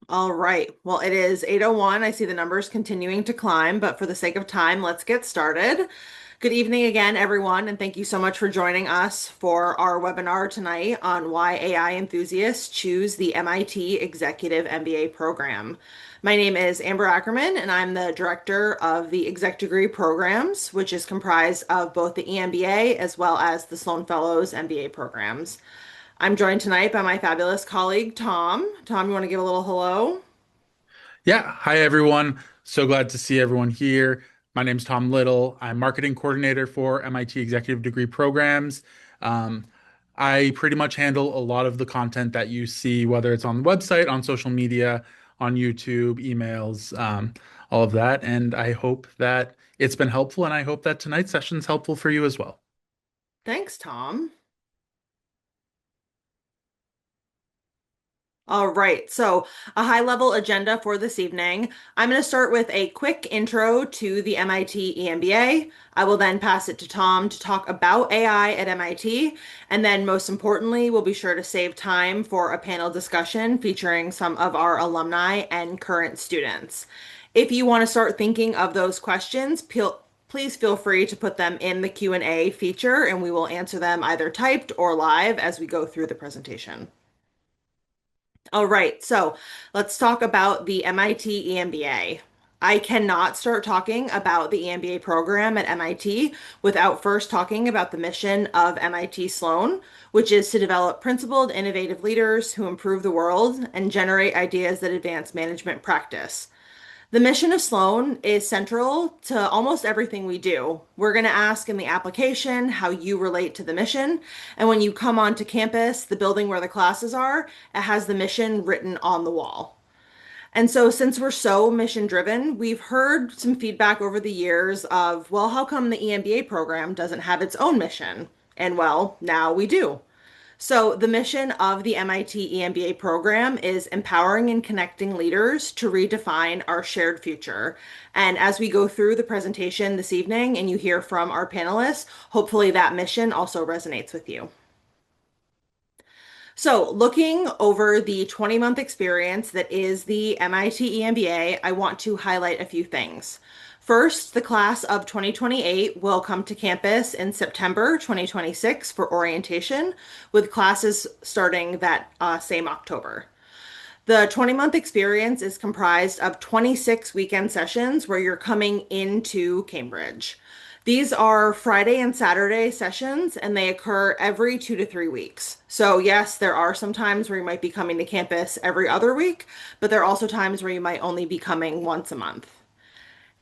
All right. Well, it is 8:01. I see the numbers continuing to climb, but for the sake of time, let's get started. Good evening again, everyone, and thank you so much for joining us for our webinar tonight on why AI enthusiasts choose the MIT Executive MBA program. My name is Amber Ackerman, and I'm the director of the Exec Degree programs, which is comprised of both the EMBA as well as the Sloan Fellows MBA programs. I'm joined tonight by my fabulous colleague, Tom. Tom, you want to give a little hello? Yeah, hi everyone. So glad to see everyone here. My name's Tom Little. I'm marketing coordinator for MIT Executive Degree Programs. Um, I pretty much handle a lot of the content that you see, whether it's on the website, on social media, on YouTube, emails, all of that. And I hope that it's been helpful, and I hope that tonight's session is helpful for you as well. Thanks, Tom. All right, so a high-level agenda for this evening. I'm going to start with a quick intro to the MIT EMBA. I will then pass it to Tom to talk about AI at MIT, and then most importantly, we'll be sure to save time for a panel discussion featuring some of our alumni and current students. If you want to start thinking of those questions, please feel free to put them in the Q&A feature, and we will answer them either typed or live as we go through the presentation. All right, so let's talk about the MIT EMBA. I cannot start talking about the EMBA program at MIT without first talking about the mission of MIT Sloan, which is to develop principled, innovative leaders who improve the world and generate ideas that advance management practice. The mission of Sloan is central to almost everything we do. We're going to ask in the application how you relate to the mission. And when you come onto campus, the building where the classes are, it has the mission written on the wall. And so, since we're so mission driven, we've heard some feedback over the years of, well, how come the EMBA program doesn't have its own mission? And well, now we do. So, the mission of the MIT EMBA program is empowering and connecting leaders to redefine our shared future. And as we go through the presentation this evening and you hear from our panelists, hopefully that mission also resonates with you. So, looking over the 20-month experience that is the MIT EMBA, I want to highlight a few things. First, the class of 2028 will come to campus in September 2026 for orientation, with classes starting that same October. The 20-month experience is comprised of 26 weekend sessions where you're coming into Cambridge. These are Friday and Saturday sessions, and they occur every 2 to 3 weeks. So, yes, there are some times where you might be coming to campus every other week, but there are also times where you might only be coming once a month.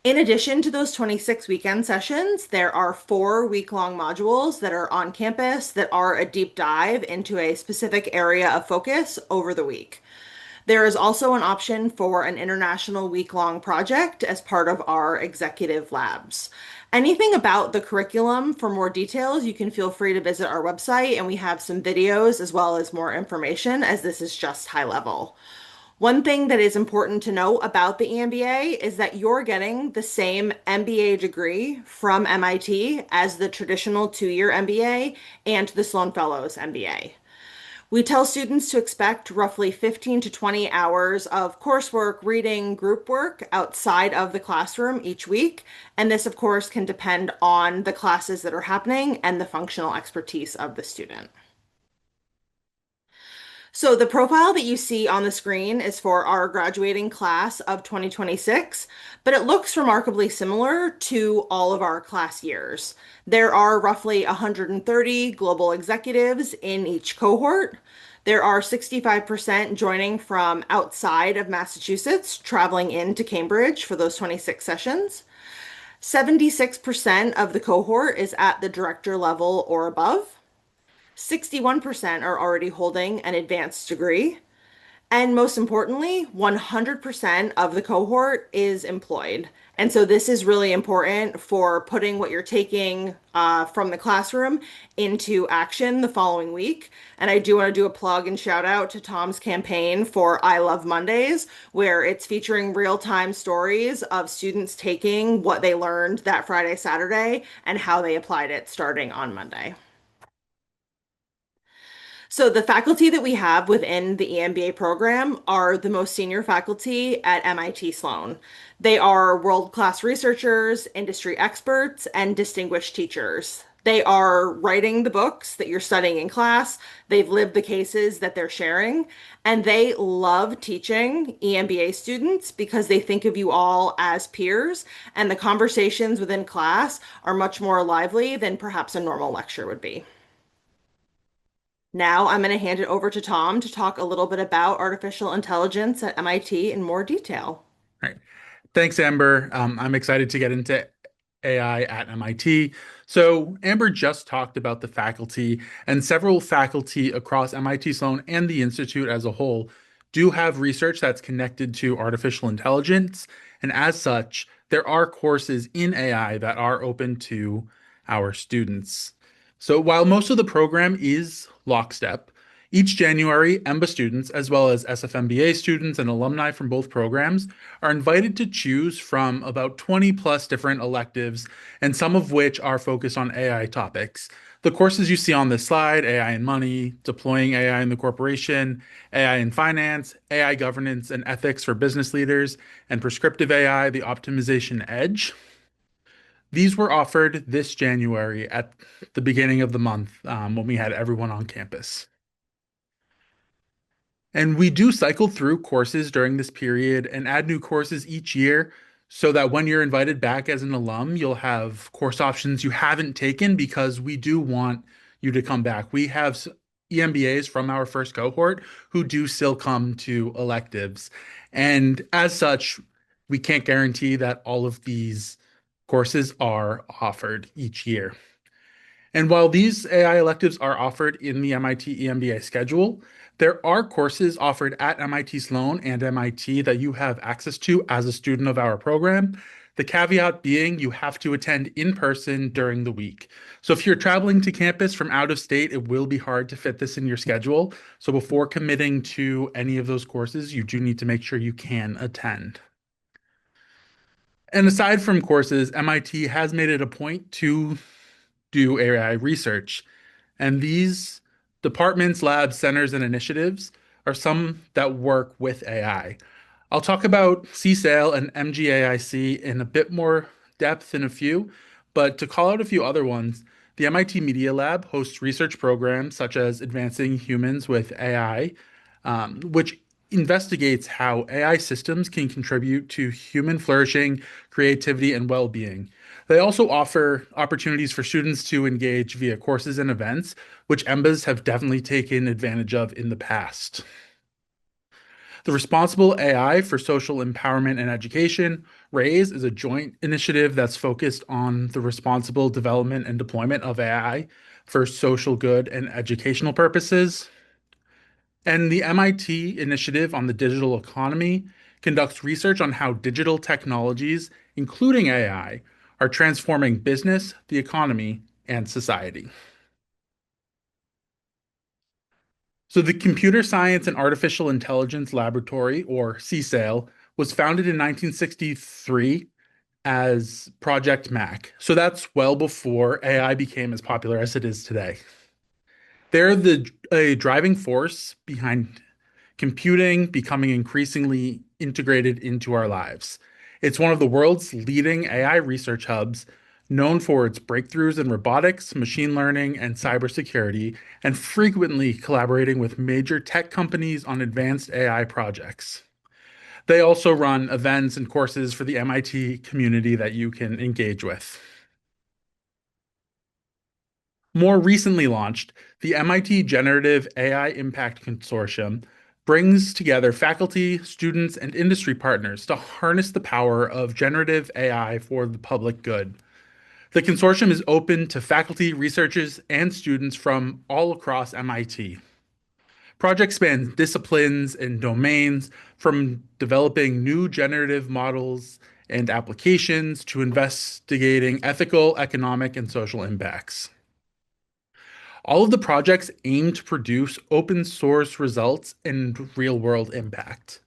In addition to those 26 weekend sessions, there are 4 week-long modules that are on campus that are a deep dive into a specific area of focus over the week. There is also an option for an international week-long project as part of our executive labs. Anything about the curriculum for more details, you can feel free to visit our website, and we have some videos as well as more information, as this is just high level. One thing that is important to know about the EMBA is that you're getting the same MBA degree from MIT as the traditional 2-year MBA and the Sloan Fellows MBA. We tell students to expect roughly 15 to 20 hours of coursework, reading, group work outside of the classroom each week. And this, of course, can depend on the classes that are happening and the functional expertise of the student. So the profile that you see on the screen is for our graduating class of 2026, but it looks remarkably similar to all of our class years. There are roughly 130 global executives in each cohort. There are 65% joining from outside of Massachusetts, traveling into Cambridge for those 26 sessions. 76% of the cohort is at the director level or above. 61% are already holding an advanced degree. And most importantly, 100% of the cohort is employed. And so this is really important for putting what you're taking from the classroom into action the following week. And I do want to do a plug and shout out to Tom's campaign for I Love Mondays, where it's featuring real-time stories of students taking what they learned that Friday, Saturday, and how they applied it starting on Monday. So the faculty that we have within the EMBA program are the most senior faculty at MIT Sloan. They are world-class researchers, industry experts, and distinguished teachers. They are writing the books that you're studying in class. They've lived the cases that they're sharing, and they love teaching EMBA students because they think of you all as peers, and the conversations within class are much more lively than perhaps a normal lecture would be. Now I'm going to hand it over to Tom to talk a little bit about artificial intelligence at MIT in more detail. All right. Thanks, Amber. I'm excited to get into AI at MIT. So, Amber just talked about the faculty, and several faculty across MIT Sloan and the Institute as a whole do have research that's connected to artificial intelligence. And as such, there are courses in AI that are open to our students. So, while most of the program is lockstep, each January, EMBA students, as well as SFMBA students and alumni from both programs, are invited to choose from about 20 plus different electives, and some of which are focused on AI topics. The courses you see on this slide: AI in money, deploying AI in the corporation, AI in finance, AI governance and ethics for business leaders, and prescriptive AI, the optimization edge. These were offered this January at the beginning of the month when we had everyone on campus. And we do cycle through courses during this period and add new courses each year so that when you're invited back as an alum, you'll have course options you haven't taken because we do want you to come back. We have EMBAs from our first cohort who do still come to electives. And as such, we can't guarantee that all of these courses are offered each year. And while these AI electives are offered in the MIT EMBA schedule, there are courses offered at MIT Sloan and MIT that you have access to as a student of our program. The caveat being you have to attend in person during the week. So if you're traveling to campus from out of state, it will be hard to fit this in your schedule. So before committing to any of those courses, you do need to make sure you can attend. And aside from courses, MIT has made it a point to do AI research. And these departments, labs, centers, and initiatives are some that work with AI. I'll talk about CSAIL and MGAIC in a bit more depth in a few, but to call out a few other ones, the MIT Media Lab hosts research programs such as Advancing Humans with AI, which investigates how AI systems can contribute to human flourishing, creativity, and well-being. They also offer opportunities for students to engage via courses and events, which EMBAs have definitely taken advantage of in the past. The Responsible AI for Social Empowerment and Education, RAISE, is a joint initiative that's focused on the responsible development and deployment of AI for social good and educational purposes. And the MIT Initiative on the Digital Economy conducts research on how digital technologies, including AI, are transforming business, the economy, and society. So the Computer Science and Artificial Intelligence Laboratory, or CSAIL, was founded in 1963 as Project Mac. So that's well before AI became as popular as it is today. They're a driving force behind computing becoming increasingly integrated into our lives. It's one of the world's leading AI research hubs, known for its breakthroughs in robotics, machine learning, and cybersecurity, and frequently collaborating with major tech companies on advanced AI projects. They also run events and courses for the MIT community that you can engage with. More recently launched, the MIT Generative AI Impact Consortium brings together faculty, students, and industry partners to harness the power of generative AI for the public good. The consortium is open to faculty, researchers, and students from all across MIT. Projects span disciplines and domains, from developing new generative models and applications to investigating ethical, economic, and social impacts. All of the projects aim to produce open source results and real world impact.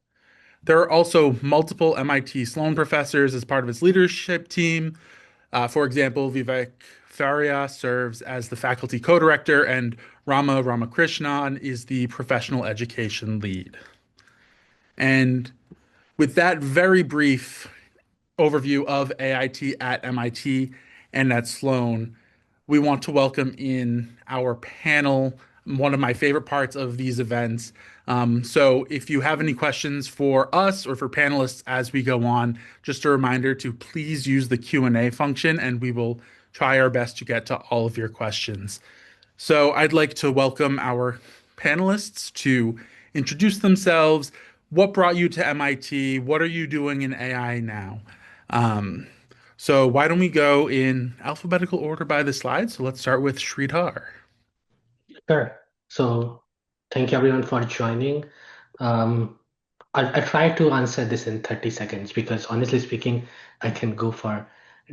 There are also multiple MIT Sloan professors as part of its leadership team. For example, Vivek Faria serves as the faculty co-director, and Rama Ramakrishnan is the professional education lead. And with that very brief overview of AIT at MIT and at Sloan, we want to welcome in our panel, one of my favorite parts of these events. So if you have any questions for us or for panelists as we go on, just a reminder to please use the Q&A function and we will try our best to get to all of your questions. So I'd like to welcome our panelists to introduce themselves. What brought you to MIT? What are you doing in AI now? Um, so why don't we go in alphabetical order by the slide? So let's start with Sridhar. Sure. So thank you everyone for joining. Um, I'll try to answer this in 30 seconds because honestly speaking, I can go for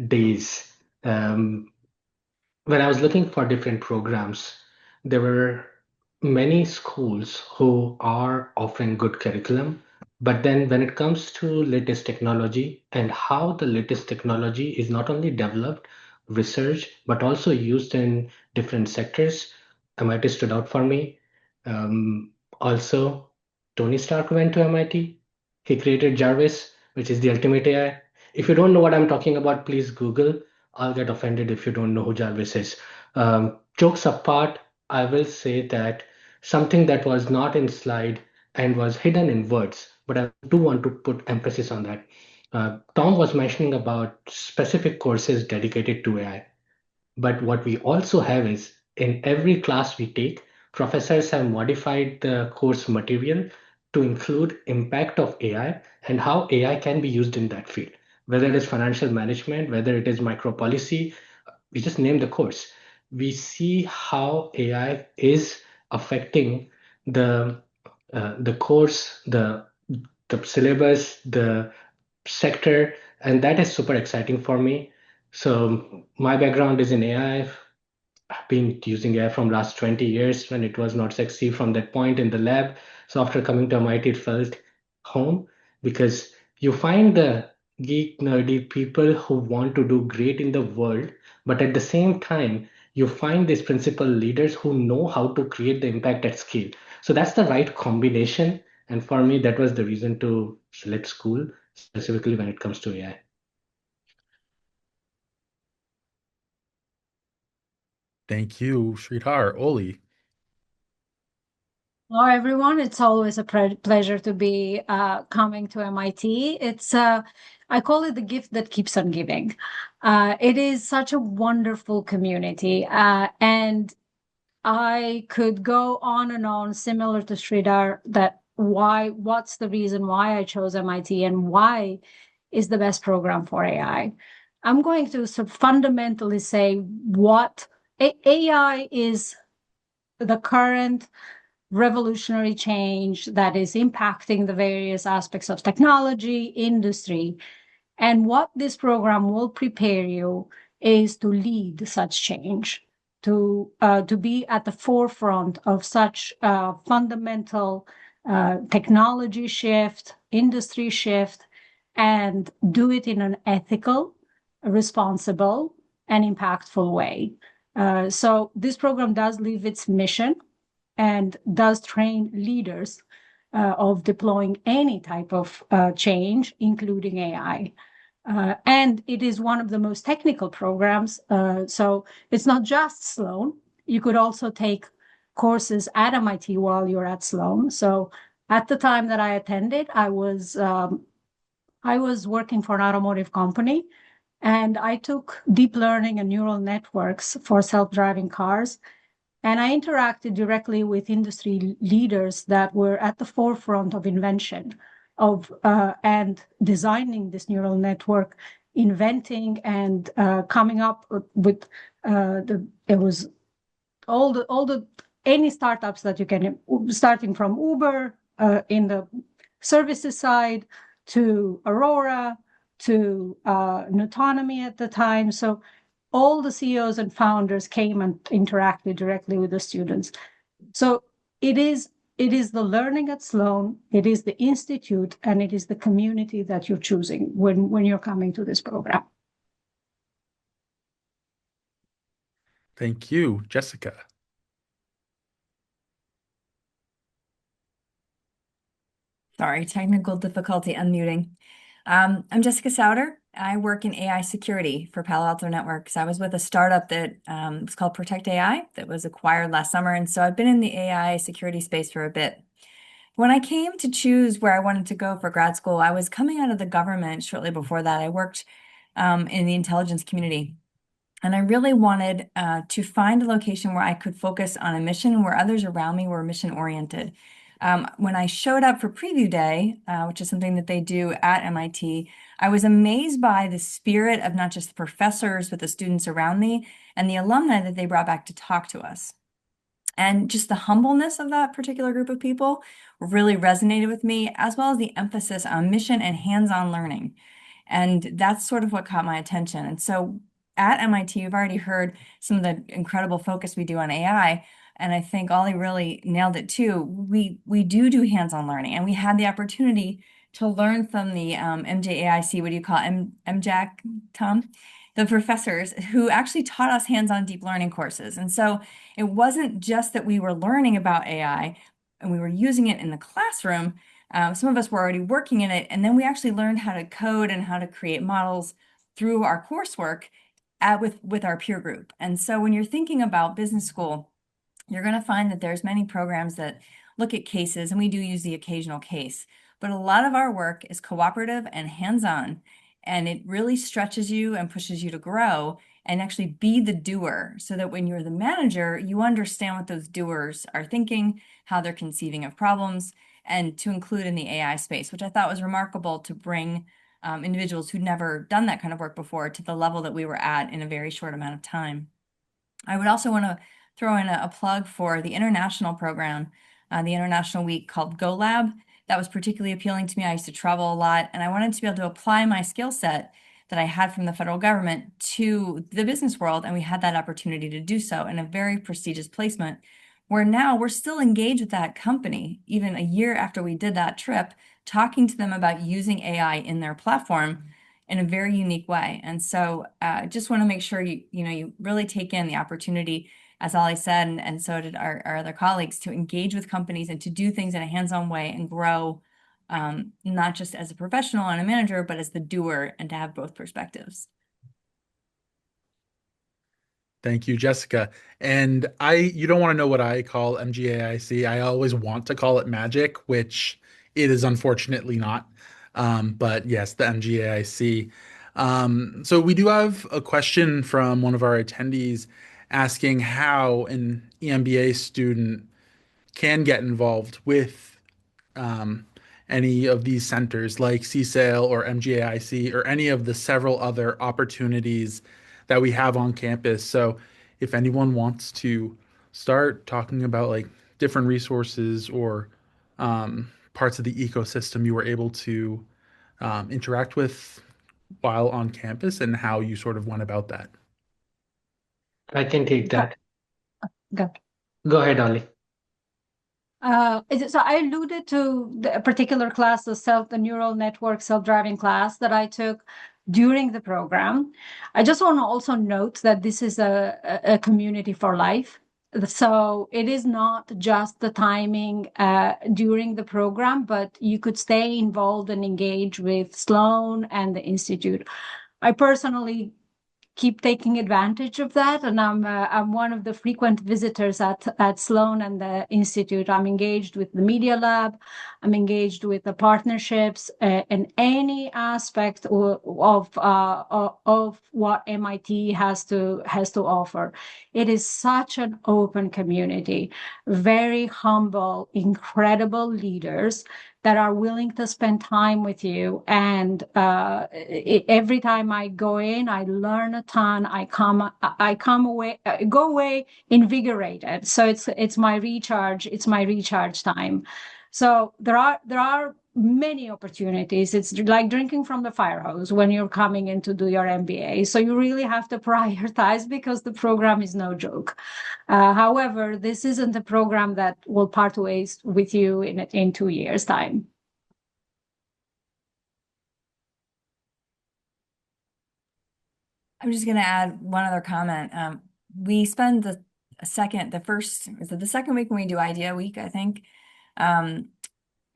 days. Um, when I was looking for different programs, there were many schools who are offering good curriculum. But then when it comes to latest technology and how the latest technology is not only developed, researched, but also used in different sectors, MIT stood out for me. Also, Tony Stark went to MIT. He created Jarvis, which is the ultimate AI. If you don't know what I'm talking about, please Google. I'll get offended if you don't know who Jarvis is. Jokes apart, I will say that something that was not in slide and was hidden in words, but I do want to put emphasis on that. Tom was mentioning about specific courses dedicated to AI. But what we also have is in every class we take, professors have modified the course material to include impact of AI and how AI can be used in that field. Whether it is financial management, whether it is micro policy, we just name the course. We see how AI is affecting the the course, the syllabus, the sector, and that is super exciting for me. So my background is in AI. I've been using AI from last 20 years when it was not sexy from that point in the lab. So after coming to MIT, it felt home because you find the geek, nerdy people who want to do great in the world, but at the same time, you find these principal leaders who know how to create the impact at scale. So that's the right combination. And for me, that was the reason to select school, specifically when it comes to AI. Thank you, Sridhar. Oli. Hello, everyone. It's always a pleasure to be coming to MIT. I call it the gift that keeps on giving. It is such a wonderful community, and I could go on and on, similar to Sridhar, what's the reason why I chose MIT and why is the best program for AI. I'm going to fundamentally say what AI is the current revolutionary change that is impacting the various aspects of technology, industry. And what this program will prepare you is to lead such change, to be at the forefront of such fundamental technology shift, industry shift, and do it in an ethical, responsible, and impactful way. So this program does live its mission and does train leaders of deploying any type of change, including AI. And it is one of the most technical programs. So it's not just Sloan. You could also take courses at MIT while you're at Sloan. So at the time that I attended, I was working for an automotive company, and I took deep learning and neural networks for self-driving cars. And I interacted directly with industry leaders that were at the forefront of invention of and designing this neural network, inventing and coming up with it was all the any startups that you can, starting from Uber in the services side to Aurora to Nutonomy at the time. So all the CEOs and founders came and interacted directly with the students. So it is the learning at Sloan, it is the institute, and it is the community that you're choosing when you're coming to this program. Thank you, Jessica. Sorry, technical difficulty unmuting. I'm Jessica Souter. I work in AI security for Palo Alto Networks. I was with a startup that was called Protect AI that was acquired last summer. And so I've been in the AI security space for a bit. When I came to choose where I wanted to go for grad school, I was coming out of the government shortly before that. I worked in the intelligence community. And I really wanted to find a location where I could focus on a mission where others around me were mission oriented. When I showed up for preview day, which is something that they do at MIT, I was amazed by the spirit of not just the professors, but the students around me and the alumni that they brought back to talk to us. And just the humbleness of that particular group of people really resonated with me, as well as the emphasis on mission and hands-on learning. And that's sort of what caught my attention. And so at MIT, you've already heard some of the incredible focus we do on AI. And I think Ollie really nailed it too. We do hands-on learning, and we had the opportunity to learn from the MJAIC, what do you call it, MJAC, Tom? The professors who actually taught us hands-on deep learning courses. And so it wasn't just that we were learning about AI and we were using it in the classroom. Some of us were already working in it, and then we actually learned how to code and how to create models through our coursework with our peer group. And so when you're thinking about business school, you're going to find that there's many programs that look at cases, and we do use the occasional case, but a lot of our work is cooperative and hands-on, and it really stretches you and pushes you to grow and actually be the doer, so that when you're the manager, you understand what those doers are thinking, how they're conceiving of problems, and to include in the AI space, which I thought was remarkable to bring individuals who'd never done that kind of work before to the level that we were at in a very short amount of time. I would also want to throw in a plug for the international program, the international week called Go Lab. That was particularly appealing to me. I used to travel a lot, and I wanted to be able to apply my skill set that I had from the federal government to the business world, and we had that opportunity to do so in a very prestigious placement, where now we're still engaged with that company, even a year after we did that trip, talking to them about using AI in their platform in a very unique way. And so just want to make sure you really take in the opportunity, as Ollie said, and so did our other colleagues, to engage with companies and to do things in a hands-on way and grow, not just as a professional and a manager, but as the doer, and to have both perspectives. Thank you, Jessica. And you don't want to know what I call MGAIC. I always want to call it magic, which it is unfortunately not. But yes, the MGAIC. So we do have a question from one of our attendees asking how an EMBA student can get involved with any of these centers like CSAIL or MGAIC or any of the several other opportunities that we have on campus. So if anyone wants to start talking about like different resources or parts of the ecosystem you were able to interact with while on campus and how you sort of went about that. I can take that. Go. Go ahead, Ollie. So I alluded to a particular class, the neural network self-driving class that I took during the program. I just want to also note that this is a community for life. So it is not just the timing during the program, but you could stay involved and engage with Sloan and the Institute. I personally keep taking advantage of that, and I'm one of the frequent visitors at Sloan and the Institute. I'm engaged with the Media Lab, I'm engaged with the partnerships, and any aspect of what MIT has to offer. It is such an open community, very humble, incredible leaders that are willing to spend time with you. And every time I go in, I learn a ton. I go away invigorated. So it's my recharge. It's my recharge time. So there are many opportunities. It's like drinking from the fire hose when you're coming in to do your MBA. So you really have to prioritize, because the program is no joke. However, this isn't a program that will part ways with you in 2 years' time. I'm just going to add one other comment. We spend the second week when we do Idea Week, I think,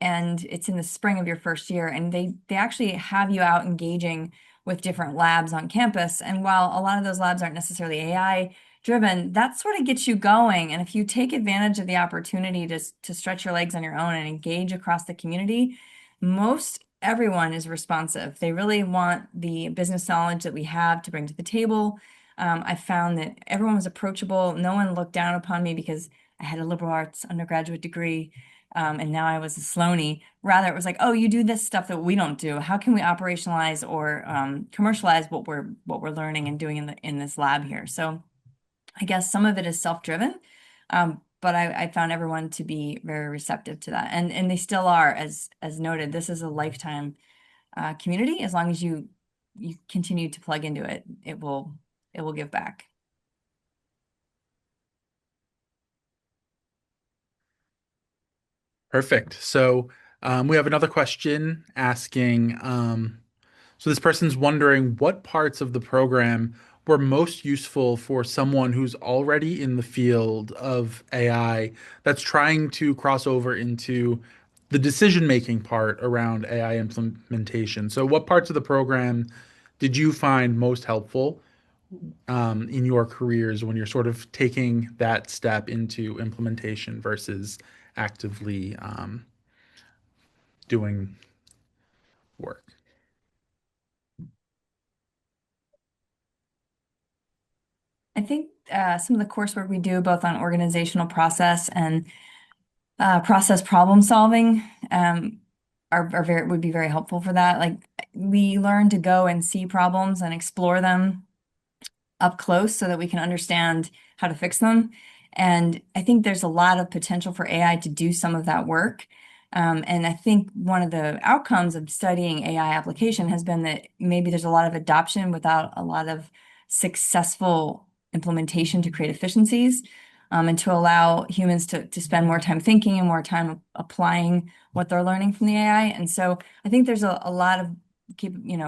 and it's in the spring of your first year, and they actually have you out engaging with different labs on campus. And while a lot of those labs aren't necessarily AI driven, that sort of gets you going. And if you take advantage of the opportunity to stretch your legs on your own and engage across the community, most everyone is responsive. They really want the business knowledge that we have to bring to the table. I found that everyone was approachable. No one looked down upon me because I had a liberal arts undergraduate degree, and now I was a Sloaney. Rather, it was like, oh, you do this stuff that we don't do. How can we operationalize or commercialize what we're learning and doing in this lab here? So I guess some of it is self-driven, but I found everyone to be very receptive to that, and they still are, as noted. This is a lifetime community. As long as you continue to plug into it, it will give back. Perfect. So we have another question asking, so this person's wondering what parts of the program were most useful for someone who's already in the field of AI that's trying to cross over into the decision-making part around AI implementation. So what parts of the program did you find most helpful in your careers when you're sort of taking that step into implementation versus actively doing work? I think some of the coursework we do both on organizational process and process problem solving would be very helpful for that. Like, we learn to go and see problems and explore them up close so that we can understand how to fix them. And I think there's a lot of potential for AI to do some of that work. And I think one of the outcomes of studying AI application has been that maybe there's a lot of adoption without a lot of successful implementation to create efficiencies, and to allow humans to spend more time thinking and more time applying what they're learning from the AI. And so I think there's a lot of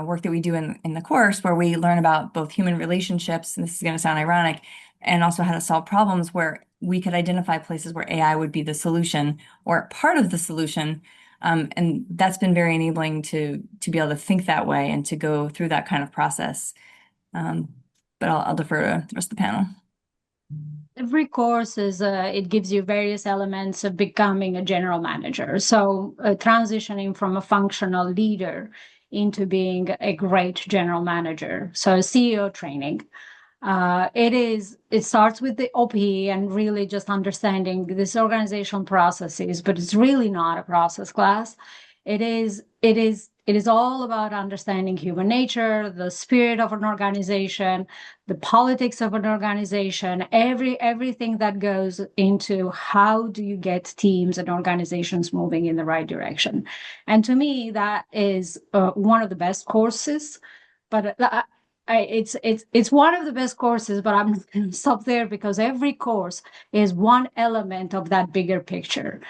work that we do in the course where we learn about both human relationships, and this is going to sound ironic, and also how to solve problems where we could identify places where AI would be the solution or part of the solution. And that's been very enabling to be able to think that way and to go through that kind of process. But I'll defer to the rest of the panel. Every course it gives you various elements of becoming a general manager. So transitioning from a functional leader into being a great general manager. So CEO training. It starts with the OP and really just understanding this organizational processes, but it's really not a process class. It is all about understanding human nature, the spirit of an organization, the politics of an organization, everything that goes into how do you get teams and organizations moving in the right direction. And to me, that is one of the best courses. But it's one of the best courses, but I'm not going to stop there because every course is one element of that bigger picture.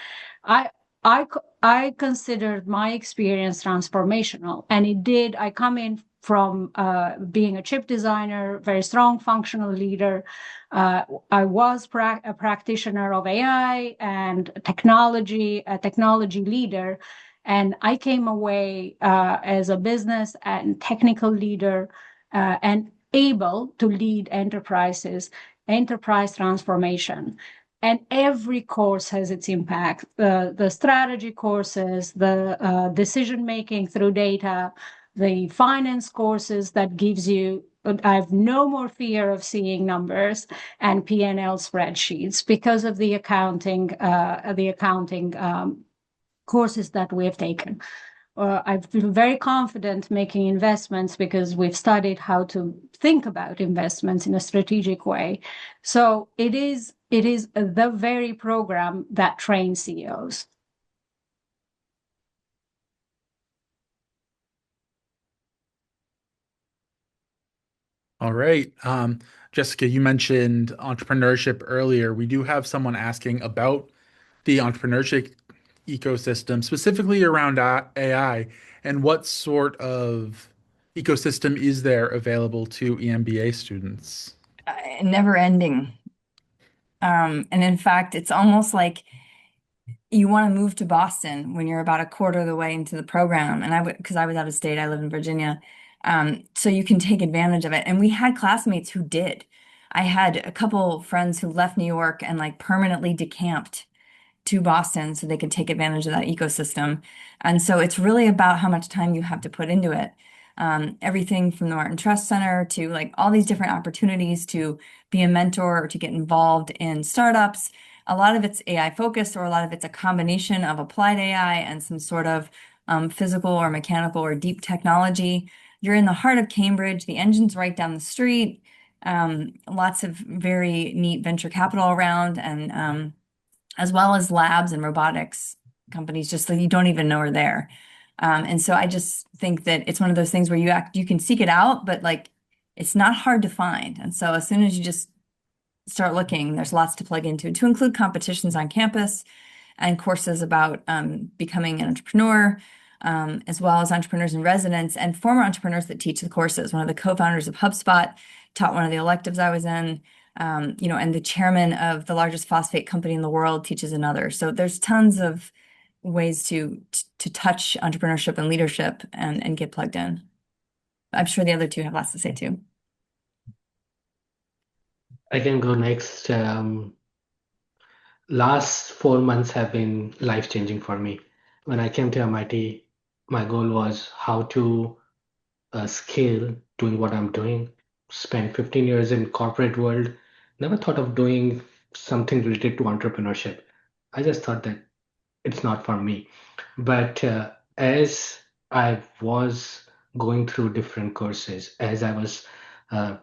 I considered my experience transformational, and it did. I come in from being a chip designer, very strong functional leader. I was a practitioner of AI and technology, a technology leader, and I came away as a business and technical leader and able to lead enterprise transformation. And every course has its impact. The strategy courses, the decision-making through data, the finance courses that gives you, I have no more fear of seeing numbers and P&L spreadsheets because of the accounting courses that we have taken. I feel very confident making investments because we've studied how to think about investments in a strategic way. So it is the very program that trains CEOs. All right. Jessica, you mentioned entrepreneurship earlier. We do have someone asking about the entrepreneurship ecosystem, specifically around AI, and what sort of ecosystem is there available to EMBA students? Never ending. And in fact, it's almost like you want to move to Boston when you're about a quarter of the way into the program. And because I was out of state, I live in Virginia. So you can take advantage of it. And we had classmates who did. I had a couple friends who left New York and like permanently decamped to Boston so they could take advantage of that ecosystem. And so it's really about how much time you have to put into it. Everything from the Martin Trust Center to like all these different opportunities to be a mentor or to get involved in startups. A lot of it's AI focused, or a lot of it's a combination of applied AI and some sort of physical or mechanical or deep technology. You're in the heart of Cambridge. The engine's right down the street. Lots of very neat venture capital around, and as well as labs and robotics companies just that you don't even know are there. And so I just think that it's one of those things where you can seek it out, but like it's not hard to find. And so as soon as you just start looking, there's lots to plug into, to include competitions on campus and courses about becoming an entrepreneur, as well as entrepreneurs in residence and former entrepreneurs that teach the courses. One of the co-founders of HubSpot taught one of the electives I was in, and the chairman of the largest phosphate company in the world teaches another. So there's tons of ways to touch entrepreneurship and leadership and get plugged in. I'm sure the other two have lots to say too. I can go next. Last 4 months have been life-changing for me. When I came to MIT, my goal was how to scale doing what I'm doing. Spent 15 years in corporate world. Never thought of doing something related to entrepreneurship. I just thought that it's not for me. But as I was going through different courses, as I was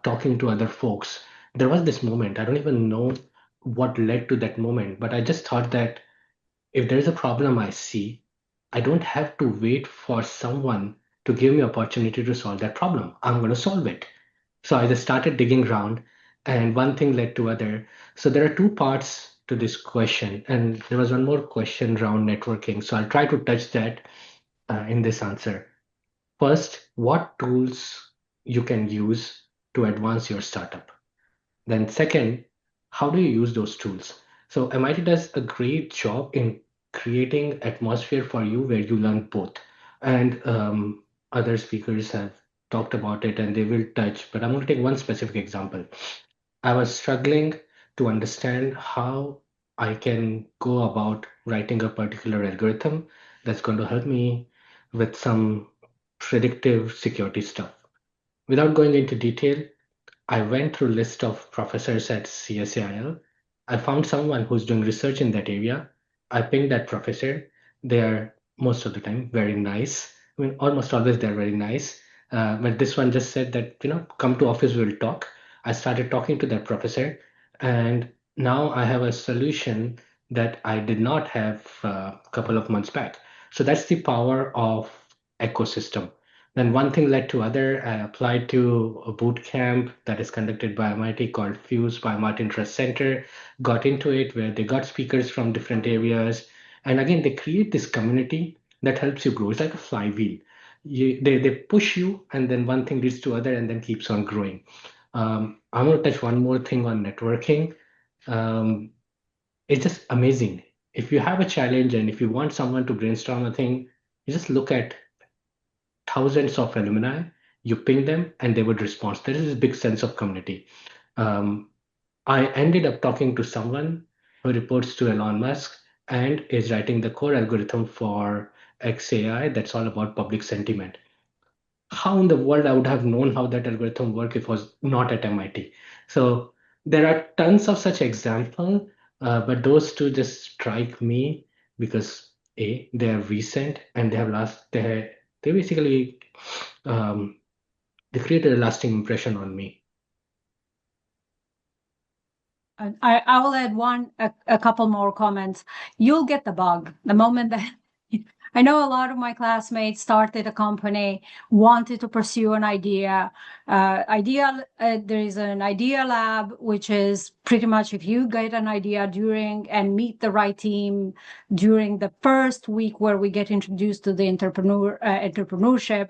talking to other folks, there was this moment. I don't even know what led to that moment, but I just thought that if there is a problem I see, I don't have to wait for someone to give me opportunity to solve that problem. I'm going to solve it. So I just started digging around, and one thing led to other. So there are two parts to this question, and there was one more question around networking. So I'll try to touch that in this answer. First, what tools you can use to advance your startup. Then second, how do you use those tools? So MIT does a great job in creating atmosphere for you where you learn both. And other speakers have talked about it and they will touch, but I'm going to take one specific example. I was struggling to understand how I can go about writing a particular algorithm that's going to help me with some predictive security stuff. Without going into detail, I went through a list of professors at CSAIL. I found someone who's doing research in that area. I pinged that professor. They are most of the time very nice. I mean, almost always they're very nice. But this one just said that, come to office, we'll talk. I started talking to that professor, and now I have a solution that I did not have a couple of months back. So that's the power of ecosystem. Then one thing led to other. I applied to a boot camp that is conducted by MIT called Fuse by Martin Trust Center. Got into it where they got speakers from different areas, and again they create this community that helps you grow. It's like a flywheel. They push you, and then one thing leads to other, and then keeps on growing. I'm going to touch one more thing on networking. Um, it's just amazing. If you have a challenge and if you want someone to brainstorm a thing, you just look at thousands of alumni, you ping them, and they would respond. There is this big sense of community. Um, I ended up talking to someone who reports to Elon Musk and is writing the core algorithm for XAI that's all about public sentiment. How in the world I would have known how that algorithm worked if it was not at MIT? So there are tons of such examples, but those two just strike me because A, they are recent and they basically um, they created a lasting impression on me. I will add a couple more comments. You'll get the bug the moment that I know a lot of my classmates started a company, wanted to pursue an idea. There is an idea lab, which is pretty much if you get an idea during and meet the right team during the first week where we get introduced to the entrepreneurship,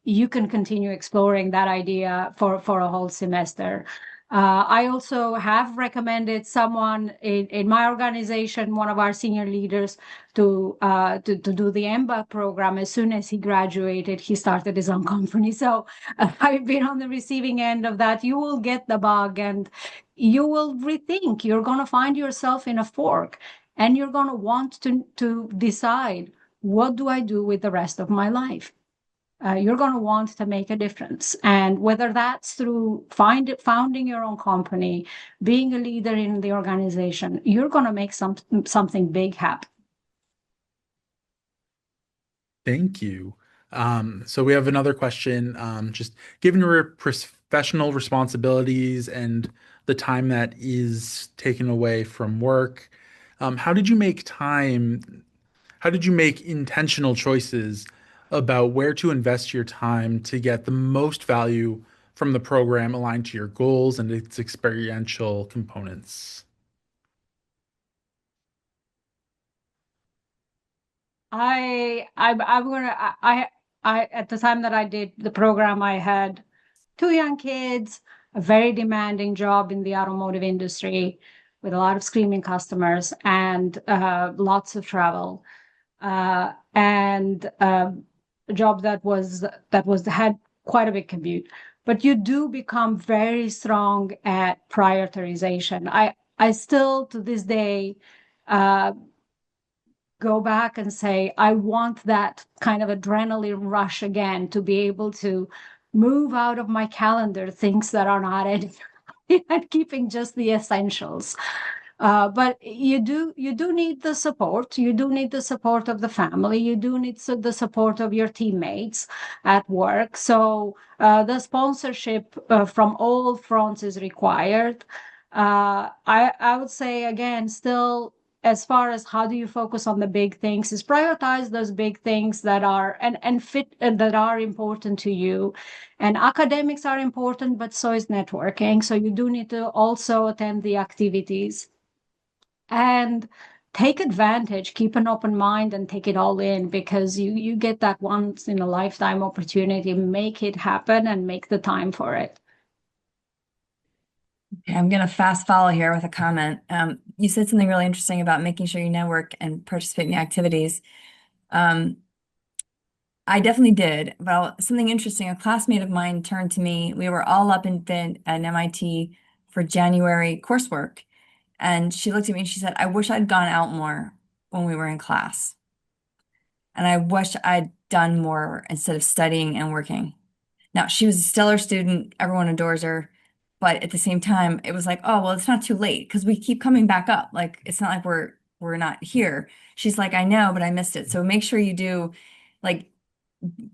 you can continue exploring that idea for a whole semester. I also have recommended someone in my organization, one of our senior leaders, to do the EMBA program. As soon as he graduated, he started his own company. So I've been on the receiving end of that. You will get the bug and you will rethink. You're going to find yourself in a fork, and you're going to want to decide, what do I do with the rest of my life? You're going to want to make a difference. And whether that's through founding your own company, being a leader in the organization, you're going to make something big happen. Thank you. So we have another question. Just given your professional responsibilities and the time that is taken away from work, how did you make time? How did you make intentional choices about where to invest your time to get the most value from the program aligned to your goals and its experiential components? I'm gonna I at the time that I did the program, I had two young kids, a very demanding job in the automotive industry with a lot of screaming customers and lots of travel, and a job that had quite a big commute. But you do become very strong at prioritization. I still to this day uh, go back and say, I want that kind of adrenaline rush again to be able to move out of my calendar things that are not edited and keeping just the essentials. But you do need the support. You do need the support of the family. You do need the support of your teammates at work. So the sponsorship from all fronts is required. I would say again, still, as far as how do you focus on the big things, is prioritize those big things that are and fit that are important to you. And academics are important, but so is networking. So you do need to also attend the activities and take advantage, keep an open mind and take it all in, because you get that once in a lifetime opportunity. Make it happen and make the time for it. Okay, I'm going to fast follow here with a comment. You said something really interesting about making sure you network and participate in the activities. I definitely did, but something interesting, a classmate of mine turned to me. We were all up in at MIT for January coursework. And she looked at me and she said, I wish I'd gone out more when we were in class. And I wish I'd done more instead of studying and working. Now, she was a stellar student. Everyone adores her. But at the same time, it was like, oh, well, it's not too late because we keep coming back up. Like, it's not like we're not here. She's like, I know, but I missed it. So make sure you do like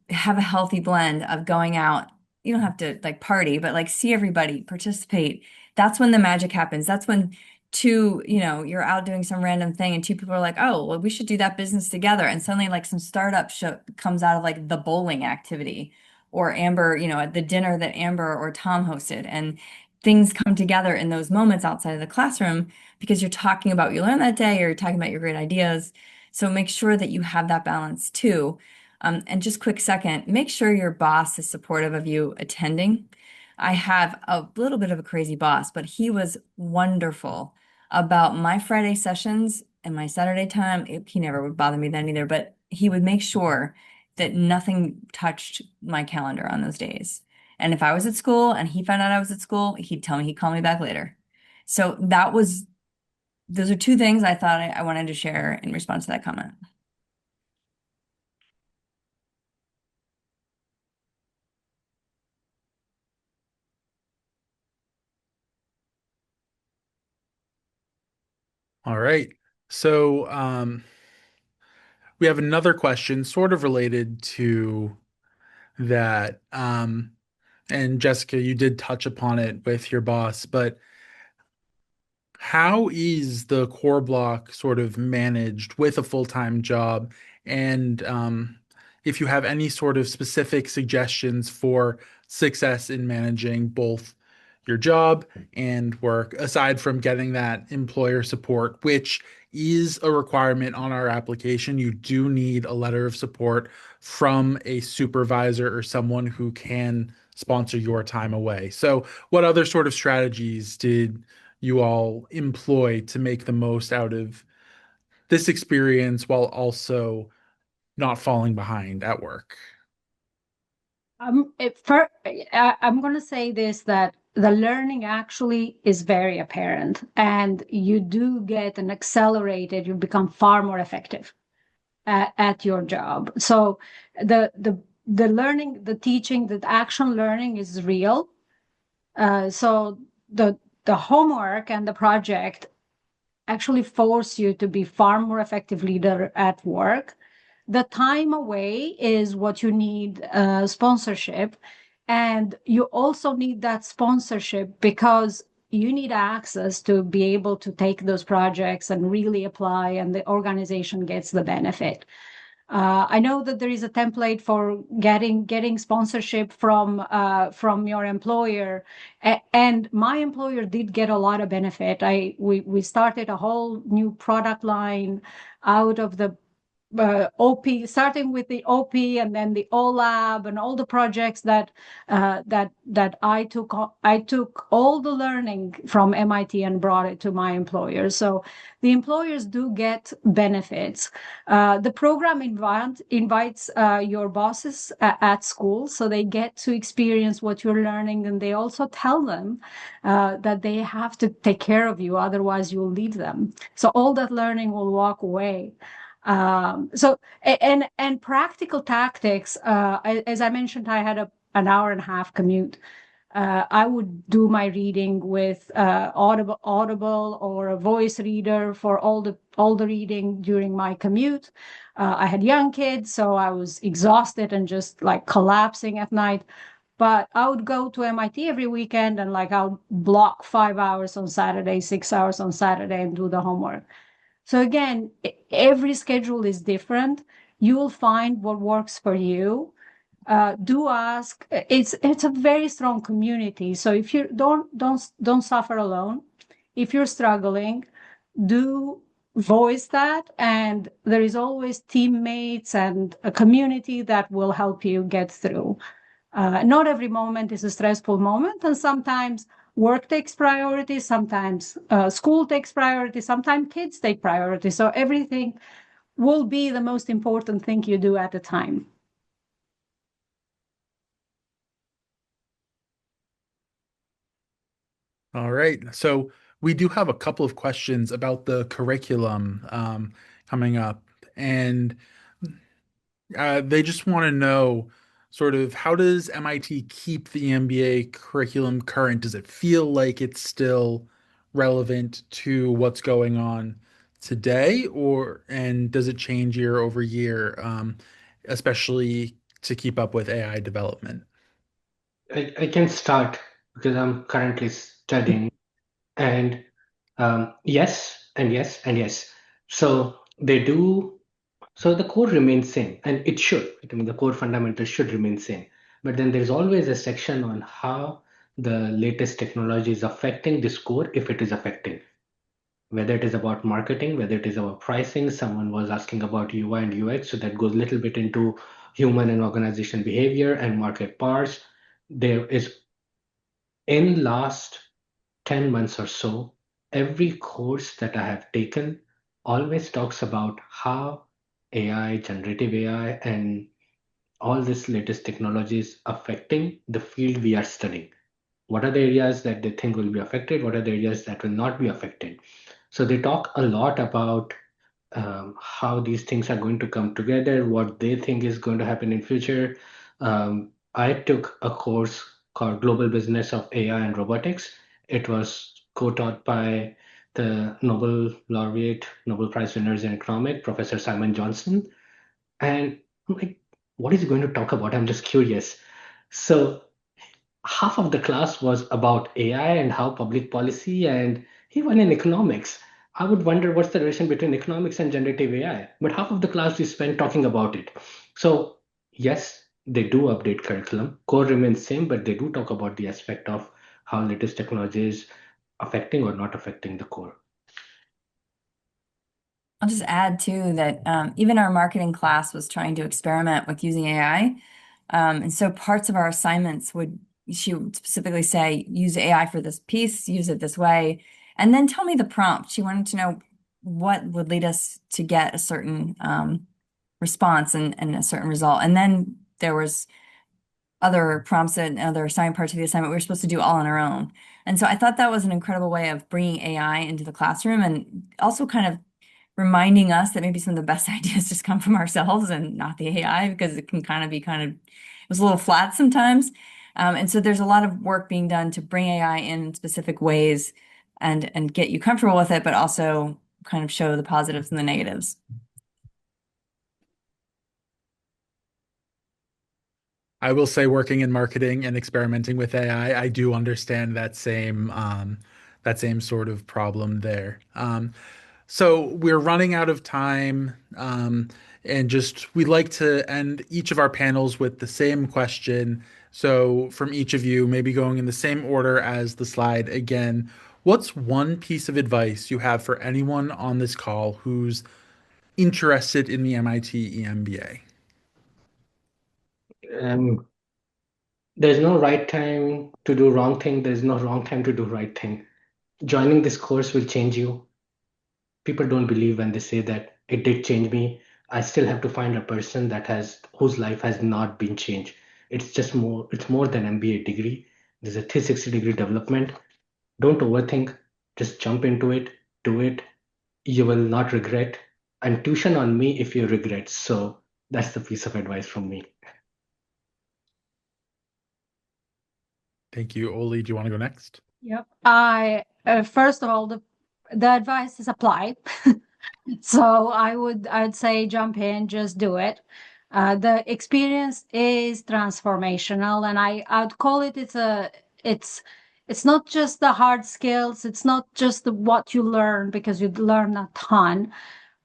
have a healthy blend of going out. You don't have to like party, but like see everybody, participate. That's when the magic happens. That's when you're out doing some random thing and two people are like, oh, well, we should do that business together. And suddenly like some startup show comes out of like the bowling activity or Amber, at the dinner that Amber or Tom hosted. And things come together in those moments outside of the classroom because you're talking about what you learned that day or you're talking about your great ideas. So make sure that you have that balance too. And just quick second, make sure your boss is supportive of you attending. I have a little bit of a crazy boss, but he was wonderful about my Friday sessions and my Saturday time. He never would bother me then either, but he would make sure that nothing touched my calendar on those days. And if I was at school and he found out I was at school, he'd tell me he'd call me back later. So those are two things I thought I wanted to share in response to that comment. All right. So we have another question sort of related to that. And Jessica, you did touch upon it with your boss, but how is the core block sort of managed with a full-time job? And if you have any sort of specific suggestions for success in managing both your job and work, aside from getting that employer support, which is a requirement on our application. You do need a letter of support from a supervisor or someone who can sponsor your time away. So, what other sort of strategies did you all employ to make the most out of this experience while also not falling behind at work? I'm going to say this that the learning actually is very apparent, and you do get an accelerated, you become far more effective at your job. So the learning, the teaching, the action learning is real. So the homework and the project actually force you to be far more effective leader at work. The time away is what you need sponsorship. And you also need that sponsorship because you need access to be able to take those projects and really apply, and the organization gets the benefit. I know that there is a template for getting sponsorship from your employer, and my employer did get a lot of benefit. We started a whole new product line out of the OP, starting with the OP and then the OLab and all the projects that I took all the learning from MIT and brought it to my employers. So the employers do get benefits. The program invites your bosses at school, so they get to experience what you're learning, and they also tell them that they have to take care of you, otherwise you'll leave them. So all that learning will walk away. And practical tactics, as I mentioned, I had an hour and a half commute. I would do my reading with Audible or a voice reader for all the reading during my commute. I had young kids, so I was exhausted and just like collapsing at night. But I would go to MIT every weekend, and like I would block 5 hours on Saturday, 6 hours on Saturday, and do the homework. So again, every schedule is different. You will find what works for you. Do ask. It's a very strong community. So if you don't suffer alone, if you're struggling, do voice that, and there is always teammates and a community that will help you get through. Not every moment is a stressful moment, and sometimes work takes priority, sometimes school takes priority, sometimes kids take priority. So everything will be the most important thing you do at a time. All right. So we do have a couple of questions about the curriculum coming up, and they just want to know sort of how does MIT keep the EMBA curriculum current? Does it feel like it's still relevant to what's going on today, or and does it change year over year, especially to keep up with AI development? I can start because I'm currently studying, and yes, and yes, and yes. So they do. So the core remains same, and it should. I mean, the core fundamentals should remain same. But then there's always a section on how the latest technology is affecting this core, if it is affecting. Whether it is about marketing, whether it is about pricing. Someone was asking about UI and UX, so that goes a little bit into human and organization behavior and market parts. There is, in last 10 months or so, every course that I have taken always talks about how AI, generative AI, and all this latest technology is affecting the field we are studying. What are the areas that they think will be affected? What are the areas that will not be affected? So they talk a lot about how these things are going to come together, what they think is going to happen in future. I took a course called Global Business of AI and Robotics. It was co-taught by the Nobel laureate, Nobel Prize winners in economics, Professor Simon Johnson. And I'm like, what is he going to talk about? I'm just curious. So half of the class was about AI and how public policy, and even in economics. I would wonder what's the relation between economics and generative AI. But half of the class we spent talking about it. So yes, they do update curriculum. Core remains same, but they do talk about the aspect of how latest technology is affecting or not affecting the core. I'll just add too that even our marketing class was trying to experiment with using AI. And so parts of our assignments she would specifically say, use AI for this piece, use it this way, and then tell me the prompt. She wanted to know what would lead us to get a certain response and a certain result. And then there was other prompts and other assigned parts of the assignment we were supposed to do all on our own. And so I thought that was an incredible way of bringing AI into the classroom and also kind of reminding us that maybe some of the best ideas just come from ourselves and not the AI, because it can kind of it was a little flat sometimes. And so there's a lot of work being done to bring AI in specific ways and get you comfortable with it, but also kind of show the positives and the negatives. I will say, working in marketing and experimenting with AI, I do understand that same sort of problem there. So we're running out of time, and just we'd like to end each of our panels with the same question. So from each of you, maybe going in the same order as the slide again, what's one piece of advice you have for anyone on this call who's interested in the MIT EMBA? Um, there's no right time to do wrong thing. There's no wrong time to do right thing. Joining this course will change you. People don't believe when they say that it did change me. I still have to find a person whose life has not been changed. It's more than MBA degree. There's a 360-degree development. Don't overthink. Just jump into it, do it. You will not regret. And tuition on me if you regret. So that's the piece of advice from me. Thank you. Oli, do you want to go next? Yep. I first of all, the advice is apply. So I'd say jump in, just do it. The experience is transformational, and I'd call it it's it's not just the hard skills, it's not just what you learn because you learn a ton,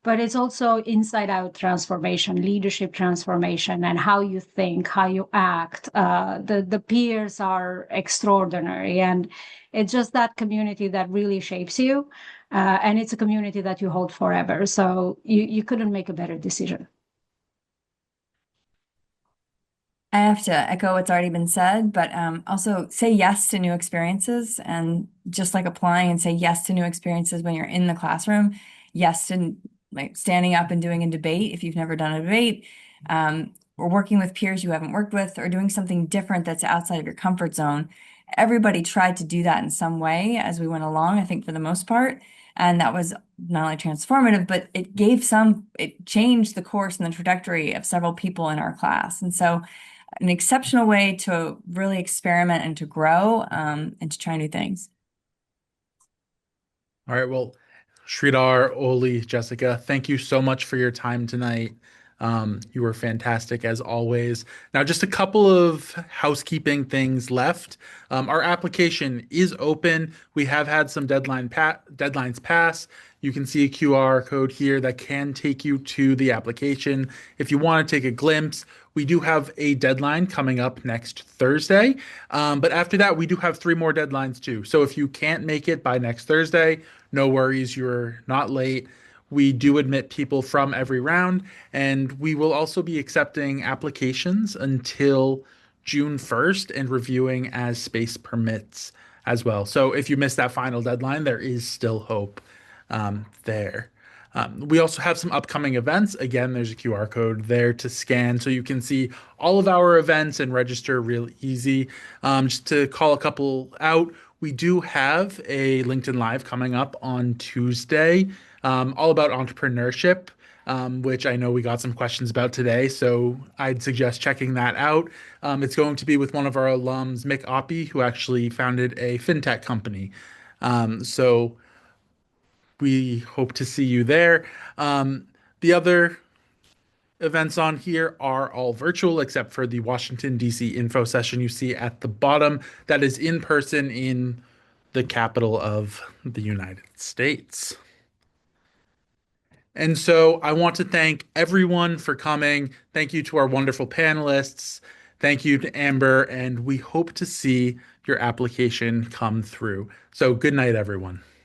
but it's also inside out transformation, leadership transformation, and how you think, how you act. The peers are extraordinary, and it's just that community that really shapes you. And it's a community that you hold forever. So you couldn't make a better decision. I have to echo what's already been said, but also say yes to new experiences. And just like applying and say yes to new experiences when you're in the classroom, yes to like standing up and doing a debate if you've never done a debate, or working with peers you haven't worked with, or doing something different that's outside of your comfort zone. Everybody tried to do that in some way as we went along, I think for the most part. And that was not only transformative, but it changed the course and the trajectory of several people in our class. And so an exceptional way to really experiment and to grow and to try new things. All right. Well, Sridhar, Oli, Jessica, thank you so much for your time tonight. You were fantastic as always. Now, just a couple of housekeeping things left. Our application is open. We have had some deadlines pass. You can see a QR code here that can take you to the application. If you want to take a glimpse, we do have a deadline coming up next Thursday. But after that, we do have 3 more deadlines too. So if you can't make it by next Thursday, no worries, you're not late. We do admit people from every round, and we will also be accepting applications until June 1st and reviewing as space permits as well. So if you miss that final deadline, there is still hope there. We also have some upcoming events. Again, there's a QR code there to scan so you can see all of our events and register real easy. Just to call a couple out, we do have a LinkedIn Live coming up on Tuesday, all about entrepreneurship, which I know we got some questions about today. So I'd suggest checking that out. It's going to be with one of our alums, Mick Oppie, who actually founded a fintech company. So we hope to see you there. The other events on here are all virtual except for the Washington, D.C. info session you see at the bottom. That is in person in the capital of the United States. And so I want to thank everyone for coming. Thank you to our wonderful panelists. Thank you to Amber, and we hope to see your application come through. So good night, everyone.